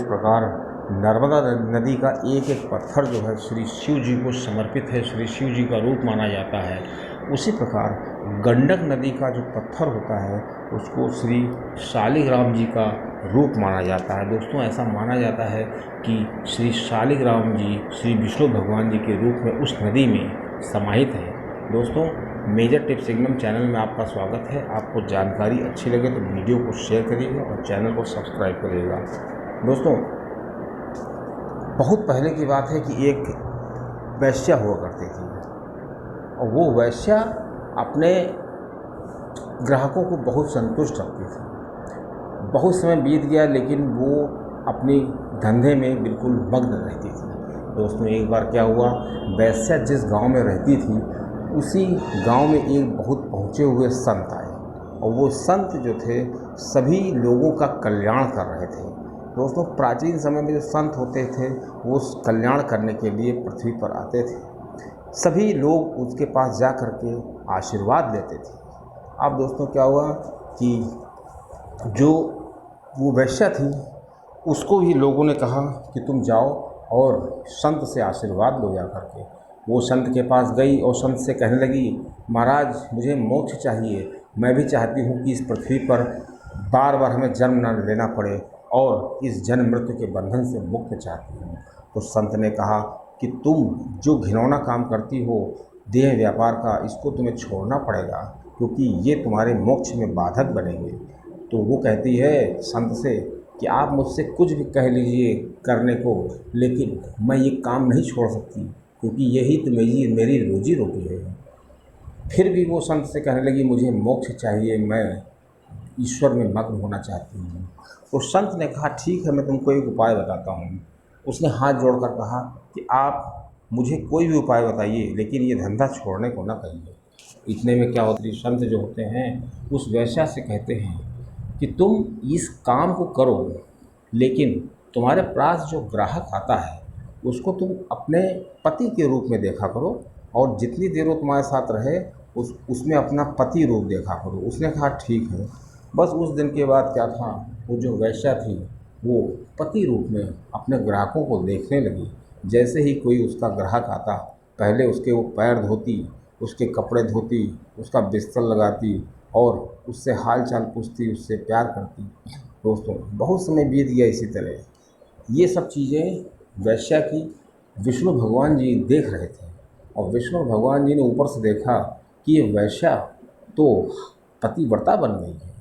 प्रकार नर्मदा नदी का एक एक पत्थर जो है श्री शिव जी को समर्पित है, श्री शिव जी का रूप माना जाता है, उसी प्रकार गंडक नदी का जो पत्थर होता है उसको श्री शालिग्राम जी का रूप माना जाता है। दोस्तों, ऐसा माना जाता है कि श्री शालिग्राम जी श्री विष्णु भगवान जी के रूप में उस नदी में समाहित है। दोस्तों, मेजर टिप्स सिग्नम चैनल में आपका स्वागत है। आपको जानकारी अच्छी लगे तो वीडियो को शेयर करिएगा और चैनल को सब्सक्राइब करिएगा। दोस्तों, बहुत पहले की बात है कि एक वैश्या हुआ करती थी और वो वैश्या अपने ग्राहकों को बहुत संतुष्ट रखती थी। बहुत समय बीत गया लेकिन वो अपनी धंधे में बिल्कुल मग्न रहती थी। दोस्तों, एक बार क्या हुआ, वैश्या जिस गांव में रहती थी उसी गांव में एक बहुत पहुँचे हुए संत आए और वो संत जो थे सभी लोगों का कल्याण कर रहे थे। दोस्तों, प्राचीन समय में जो संत होते थे वो कल्याण करने के लिए पृथ्वी पर आते थे। सभी लोग उसके पास जा कर के आशीर्वाद लेते थे। अब दोस्तों क्या हुआ कि जो वो वैश्या थी उसको भी लोगों ने कहा कि तुम जाओ और संत से आशीर्वाद लो जा कर के। वो संत के पास गई और संत से कहने लगी, महाराज मुझे मोक्ष चाहिए, मैं भी चाहती हूँ कि इस पृथ्वी पर बार बार हमें जन्म न लेना पड़े और इस जन्म मृत्यु के बंधन से मुक्त चाहती हूँ। तो संत ने कहा कि तुम जो घिनौना काम करती हो देह व्यापार का, इसको तुम्हें छोड़ना पड़ेगा क्योंकि ये तुम्हारे मोक्ष में बाधक बनेंगे। तो वो कहती है संत से कि आप मुझसे कुछ भी कह लीजिए करने को, लेकिन मैं ये काम नहीं छोड़ सकती क्योंकि यही तो मेरी रोजी रोटी है। फिर भी वो संत से कहने लगी, मुझे मोक्ष चाहिए, मैं ईश्वर में मग्न होना चाहती हूँ। तो संत ने कहा, ठीक है, मैं तुमको एक उपाय बताता हूँ। उसने हाथ जोड़कर कहा कि आप मुझे कोई भी उपाय बताइए लेकिन ये धंधा छोड़ने को ना कहिए। इतने में क्या होता है, संत जो होते हैं उस वैश्या से कहते हैं कि तुम इस काम को करो लेकिन तुम्हारे पास जो ग्राहक आता है उसको तुम अपने पति के रूप में देखा करो और जितनी देर वो तुम्हारे साथ रहे उसमें अपना पति रूप देखा करो। उसने कहा ठीक है। बस उस दिन के बाद क्या था, वो जो वैश्या थी वो पति रूप में अपने ग्राहकों को देखने लगी। जैसे ही कोई उसका ग्राहक आता पहले उसके वो पैर धोती, उसके कपड़े धोती, उसका बिस्तर लगाती और उससे हाल चाल पूछती, उससे प्यार करती। दोस्तों, बहुत समय बीत गया इसी तरह। ये सब चीज़ें वैश्या की विष्णु भगवान जी देख रहे थे और विष्णु भगवान जी ने ऊपर से देखा कि ये वैश्या तो पतिव्रता बन गई है।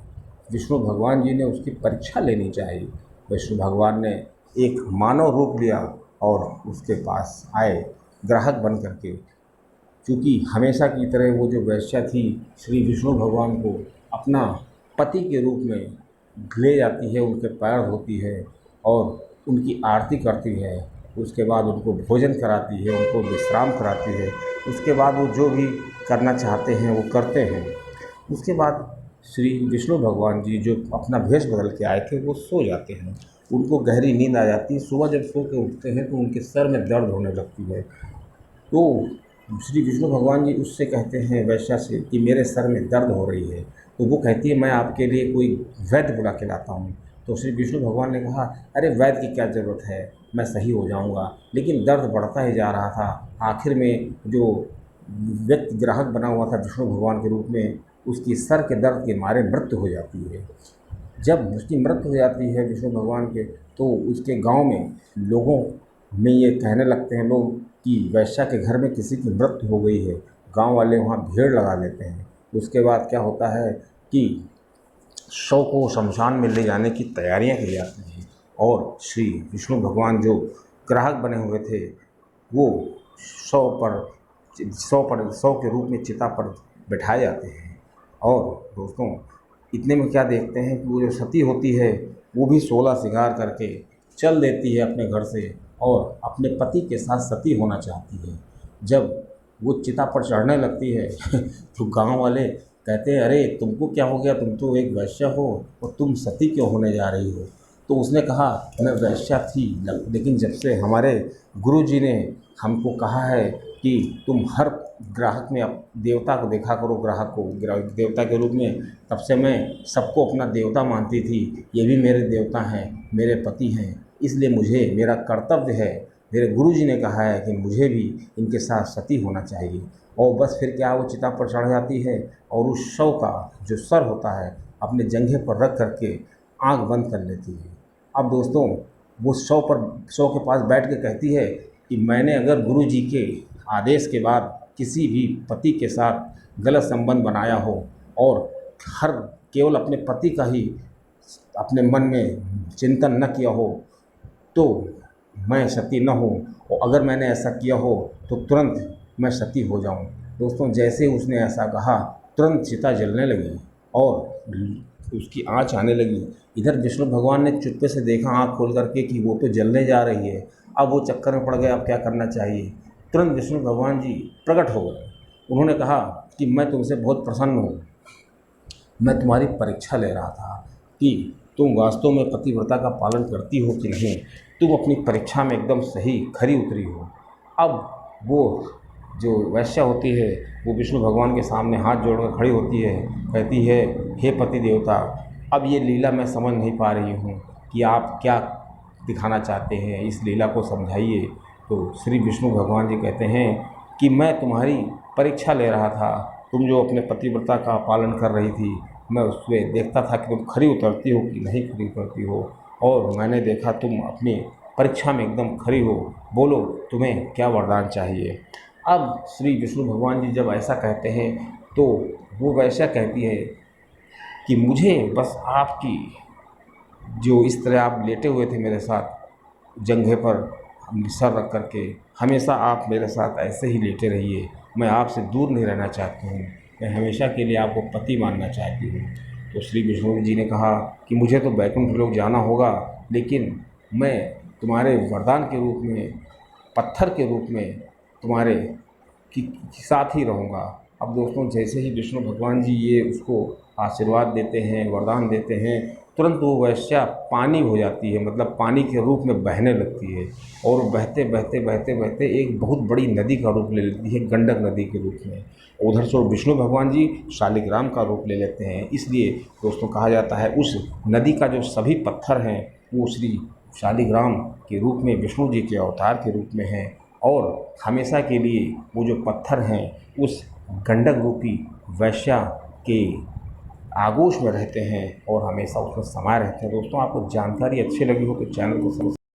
विष्णु भगवान जी ने उसकी परीक्षा लेनी चाहिए। विष्णु भगवान ने एक मानव रूप लिया और उसके पास आए ग्राहक बन करके, क्योंकि हमेशा की तरह वो जो वैश्या थी श्री विष्णु भगवान को अपना पति के रूप में ले जाती है, उनके पैर धोती है और उनकी आरती करती है। उसके बाद उनको भोजन कराती है, उनको विश्राम कराती है। उसके बाद वो जो भी करना चाहते हैं वो करते हैं। उसके बाद श्री विष्णु भगवान जी जो अपना भेष बदल के आए थे वो सो जाते हैं। उनको गहरी नींद आ जाती है। सुबह जब सो के उठते हैं तो उनके सर में दर्द होने लगती है। तो श्री विष्णु भगवान जी उससे कहते हैं वैश्या से कि मेरे सर में दर्द हो रही है। तो वो कहती है मैं आपके लिए कोई वैद्य बुला के लाता हूँ। तो श्री विष्णु भगवान ने कहा, अरे वैद्य की क्या ज़रूरत है, मैं सही हो जाऊँगा। लेकिन दर्द बढ़ता ही जा रहा था। आखिर में जो व्यक्ति ग्राहक बना हुआ था विष्णु भगवान के रूप में, उसकी सर के दर्द के मारे मृत्यु हो जाती है। जब उसकी मृत्यु हो जाती है विष्णु भगवान के, तो उसके गांव में लोगों में ये कहने लगते हैं लोग कि वैश्या के घर में किसी की मृत्यु हो गई है। गांव वाले वहाँ भीड़ लगा लेते हैं। उसके बाद क्या होता है कि शव को शमशान में ले जाने की तैयारियां की जाती हैं और श्री विष्णु भगवान जो ग्राहक बने हुए थे वो शव के रूप में चिता पर बैठाए जाते हैं। और दोस्तों, इतने में क्या देखते हैं कि वो जो सती होती है वो भी 16 श्रृंगार करके चल देती है अपने घर से और अपने पति के साथ सती होना चाहती है। जब वो चिता पर चढ़ने लगती है तो गांव वाले कहते हैं, अरे तुमको क्या हो गया, तुम तो एक वैश्या हो और तुम सती क्यों होने जा रही हो। तो उसने कहा, मैं वैश्या थी लेकिन जब से हमारे गुरुजी ने हमको कहा है कि तुम हर ग्राहक में देवता को देखा करो, ग्राहक को देवता के रूप में, तब से मैं सबको अपना देवता मानती थी। ये भी मेरे देवता हैं, मेरे पति हैं। इसलिए मुझे मेरा कर्तव्य है, मेरे गुरुजी ने कहा है कि मुझे भी इनके साथ सती होना चाहिए। और बस फिर क्या, वो चिता पर चढ़ जाती है और उस शव का जो सर होता है अपने जंघे पर रख करके आँख बंद कर लेती है। अब दोस्तों, वो शव के पास बैठ के कहती है कि मैंने अगर गुरुजी के आदेश के बाद किसी भी पति के साथ गलत संबंध बनाया हो और हर केवल अपने पति का ही अपने मन में चिंतन न किया हो, तो मैं सती न हूँ, और अगर मैंने ऐसा किया हो तो तुरंत मैं सती हो जाऊँ। दोस्तों, जैसे उसने ऐसा कहा, तुरंत चिता जलने लगी और उसकी आँच आने लगी। इधर विष्णु भगवान ने चुप्पे से देखा आँख खोल करके कि वो तो जलने जा रही है। अब वो चक्कर में पड़ गए, अब क्या करना चाहिए। तुरंत विष्णु भगवान जी प्रकट हो गए। उन्होंने कहा कि मैं तुमसे बहुत प्रसन्न हूँ, मैं तुम्हारी परीक्षा ले रहा था कि तुम वास्तव में पतिव्रता का पालन करती हो कि नहीं। तुम अपनी परीक्षा में एकदम सही खरी उतरी हो। अब वो जो वैश्या होती है वो विष्णु भगवान के सामने हाथ जोड़कर खड़ी होती है, कहती है, हे पति देवता, अब ये लीला मैं समझ नहीं पा रही हूँ कि आप क्या दिखाना चाहते हैं, इस लीला को समझाइए। तो श्री विष्णु भगवान जी कहते हैं कि मैं तुम्हारी परीक्षा ले रहा था। तुम जो अपने पतिव्रता का पालन कर रही थी, मैं उसमें देखता था कि तुम खरी उतरती हो कि नहीं खरी उतरती हो, और मैंने देखा तुम अपनी परीक्षा में एकदम खरी हो। बोलो, तुम्हें क्या वरदान चाहिए। अब श्री विष्णु भगवान जी जब ऐसा कहते हैं तो वो वैसा कहती है कि मुझे बस आपकी जो इस तरह आप लेटे हुए थे मेरे साथ जंघे पर सर रख करके, हमेशा आप मेरे साथ ऐसे ही लेटे रहिए। मैं आपसे दूर नहीं रहना चाहती हूँ, मैं हमेशा के लिए आपको पति मानना चाहती हूँ। तो श्री विष्णु जी ने कहा कि मुझे तो बैकुंठ लोक जाना होगा, लेकिन मैं तुम्हारे वरदान के रूप में, पत्थर के रूप में तुम्हारे कि साथ ही रहूँगा। अब दोस्तों, जैसे ही विष्णु भगवान जी ये उसको आशीर्वाद देते हैं, वरदान देते हैं, तुरंत वो वैश्या पानी हो जाती है, मतलब पानी के रूप में बहने लगती है, और बहते बहते बहते बहते एक बहुत बड़ी नदी का रूप ले लेती है, गंडक नदी के रूप में। उधर से विष्णु भगवान जी शालिग्राम का रूप ले लेते हैं। इसलिए दोस्तों कहा जाता है उस नदी का जो सभी पत्थर हैं वो श्री शालिग्राम के रूप में, विष्णु जी के अवतार के रूप में हैं, और हमेशा के लिए वो जो पत्थर हैं उस गंडक रूपी वैश्या के आगोश में रहते हैं और हमेशा उसमें समाये रहते हैं। दोस्तों, आपको जानकारी अच्छी लगी हो तो चैनल को सब्सक्राइब